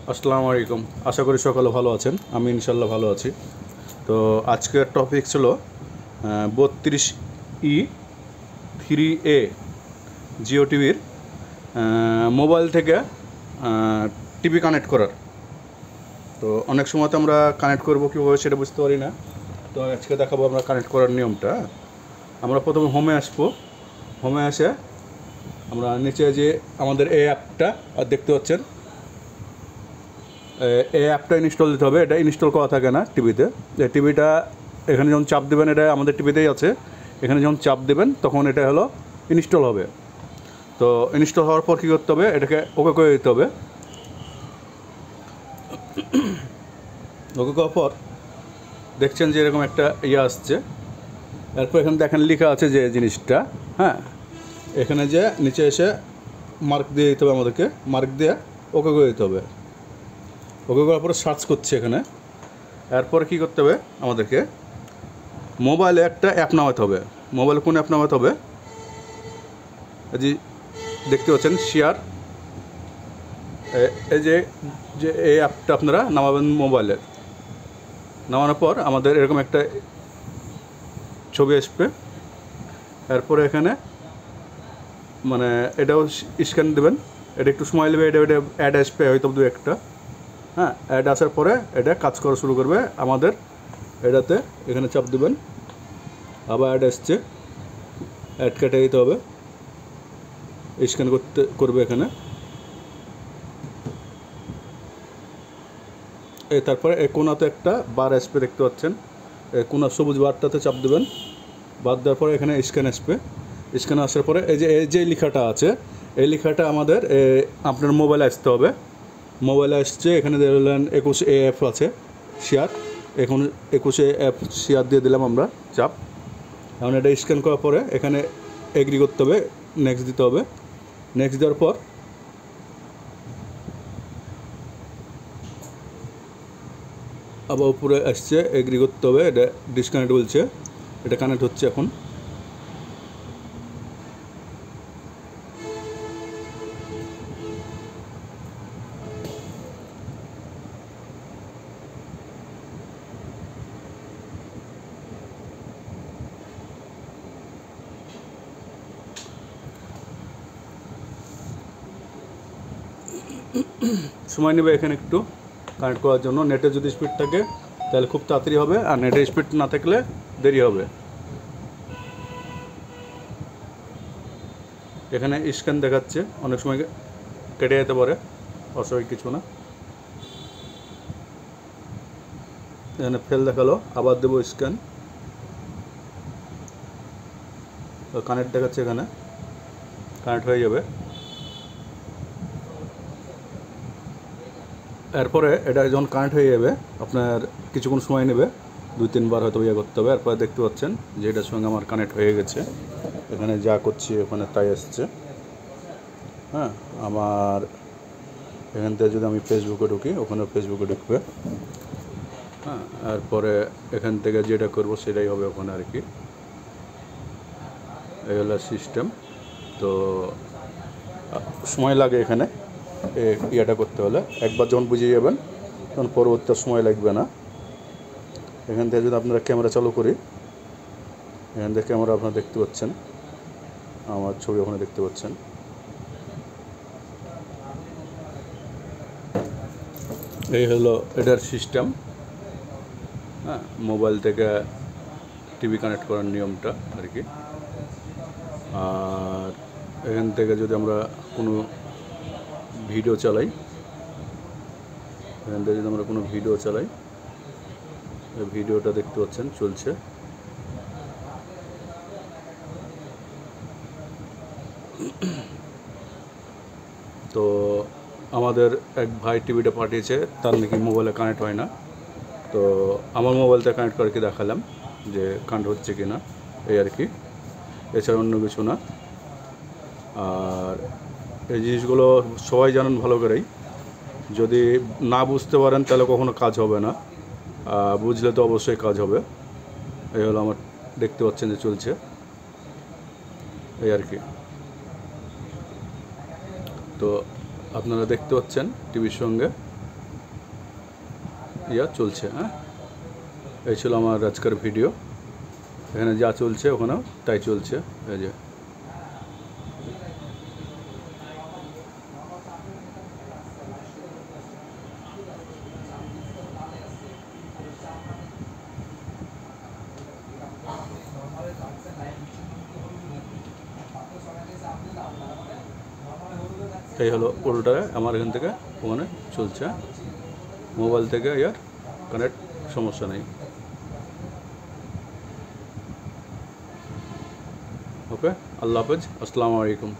আসসালামু আলাইকুম। আশা করি সকলে ভালো আছেন। আমি ইনশাল্লাহ ভালো আছি। তো আজকের টপিক ছিল 32E3A জিও টিভির মোবাইল থেকে টিভি কানেক্ট করার। তো অনেক সময় তো আমরা কানেক্ট করবো কীভাবে সেটা বুঝতে পারি না। তো আজকে দেখাবো আমরা কানেক্ট করার নিয়মটা। আমরা প্রথমে হোমে আসবো। হোমে এসে আমরা নিচে যে আমাদের এই অ্যাপটা দেখতে পাচ্ছেন, এই অ্যাপটা ইনস্টল দিতে হবে। এটা ইনস্টল করা থাকে না টিভিতে। এই টিভিটা এখানে যখন চাপ দেবেন, এটা আমাদের টিভিতেই আছে, এখানে যখন চাপ দেবেন তখন এটা হলো ইনস্টল হবে। তো ইনস্টল হওয়ার পর কী করতে হবে, এটাকে ওকে করে দিতে হবে। ওকে করার পর দেখছেন যে এরকম একটা আসছে। এরপর এখানে দেখেন লেখা আছে যে জিনিসটা, হ্যাঁ, এখানে যে নিচে এসে মার্ক দিয়ে দিতে হবে আমাদেরকে। মার্ক দিয়ে ওকে করে দিতে হবে। ওকে করার পরে সার্চ করছে এখানে। এরপরে কী করতে হবে, আমাদেরকে মোবাইলে একটা অ্যাপ নামাতে হবে। মোবাইলে কোন অ্যাপ নামাতে হবে, যে দেখতে পাচ্ছেন শেয়ার, এই যে এই অ্যাপটা আপনারা নামাবেন মোবাইলে। নামানোর পর আমাদের এরকম একটা ছবি আসবে। এরপরে এখানে মানে এটাও স্ক্যান দেবেন। এটা একটু সময় নেবে, এটা অ্যাড আসবে হয়তো দু একটা, হ্যাঁ। অ্যাড আসার পরে এটা কাজ করা শুরু করবে আমাদের এটাতে। এখানে চাপ দেবেন, আবার অ্যাড আসছে, অ্যাড কেটে দিতে হবে, স্ক্যান করবে এখানে। তারপরে এই কোনাতে একটা বার আসবে, দেখতে পাচ্ছেন এই কোনা সবুজ বারটাতে চাপ দেবেন। বাদ দেওয়ার পরে এখানে স্ক্যান আসবে। স্ক্যান আসার পরে এই যে লেখাটা আছে, এই লেখাটা আমাদের আপনার মোবাইলে আসতে হবে। মোবাইলে আসছে, এখানে দেখলেন 21A অ্যাপ আছে শেয়ার। এখন 21A অ্যাপ শেয়ার দিয়ে দিলাম আমরা চাপ। এখন এটা স্ক্যান করার পরে এখানে এগ্রি করতে হবে, নেক্সট দিতে হবে। নেক্সট দেওয়ার পর আবার উপরে আসছে, এগ্রি করতে হবে। এটা ডিসকানেক্ট বলছে, এটা কানেক্ট হচ্ছে এখন। সময় নেবে এখানে একটু কানেক্ট করার জন্য। নেটের যদি স্পিড থাকে তাহলে খুব তাড়াতাড়ি হবে, আর নেটের স্পিড না থাকলে দেরি হবে। এখানে স্ক্যান দেখাচ্ছে, অনেক সময় কেটে যেতে পারে, অস্বাভাবিক কিছু না। এখানে ফেল দেখালো, আবার দেবো স্ক্যান। কানেক্ট দেখাচ্ছে, এখানে কানেক্ট হয়ে যাবে। এরপরে এটা যখন কানেক্ট হয়ে যাবে, আপনার কিছুক্ষণ সময় নেবে, 2-3 বার হয়তো করতে হবে। এরপরে দেখতে পাচ্ছেন যে এটার সঙ্গে আমার কানেক্ট হয়ে গেছে। এখানে যা করছি ওখানে তাই আসছে, হ্যাঁ। আমার এখান থেকে যদি আমি ফেসবুকে ঢুকি, ওখানে ফেসবুকে ঢুকবে, হ্যাঁ। এরপরে এখান থেকে যেটা করব সেটাই হবে ওখানে আর কি। এই হলো সিস্টেম। তো সময় লাগে এখানে ইয়েটা করতে হলে। একবার যখন বুঝে যাবেন তখন পরবর্তী সময় লাগবে না। এখান থেকে যদি আপনারা ক্যামেরা চালু করি, এখান থেকে ক্যামেরা আপনারা দেখতে পাচ্ছেন, আমার ছবি ওখানে দেখতে পাচ্ছেন। এই হলো এটার সিস্টেম, হ্যাঁ। মোবাইল থেকে টিভি কানেক্ট করার নিয়মটা আর কি। আর এখান থেকে যদি আমরা কোনো ভিডিও চালাই, এখান থেকে যদি আমরা কোনো ভিডিও চালাই, ভিডিওটা দেখতে পাচ্ছেন চলছে। তো আমাদের এক ভাই টিভিটা পাঠিয়েছে, তার নাকি মোবাইলে কানেক্ট হয় না। তো আমার মোবাইলটা কানেক্ট করে কি দেখালাম যে কানেক্ট হচ্ছে কি না, এই আর কি, এছাড়া অন্য কিছু না। আর এই জিনিসগুলো সবাই জানেন ভালো করেই। যদি না বুঝতে পারেন তাহলে কখনো কাজ হবে না, বুঝলে তো অবশ্যই কাজ হবে। এই হলো আমার, দেখতে পাচ্ছেন যে চলছে, এই আর কি। তো আপনারা দেখতে পাচ্ছেন টিভির সঙ্গে ইয়া চলছে। হ্যাঁ, এই ছিল আমার আজকের ভিডিও। এখানে যা চলছে ওখানেও তাই চলছে। এই যে এই হলো উল্টা আমার এখান থেকে ওখানে চলছে। মোবাইল থেকে ইয়ার কানেক্ট, সমস্যা নেই। ওকে, আল্লাহ হাফেজ, আসসালামু আলাইকুম।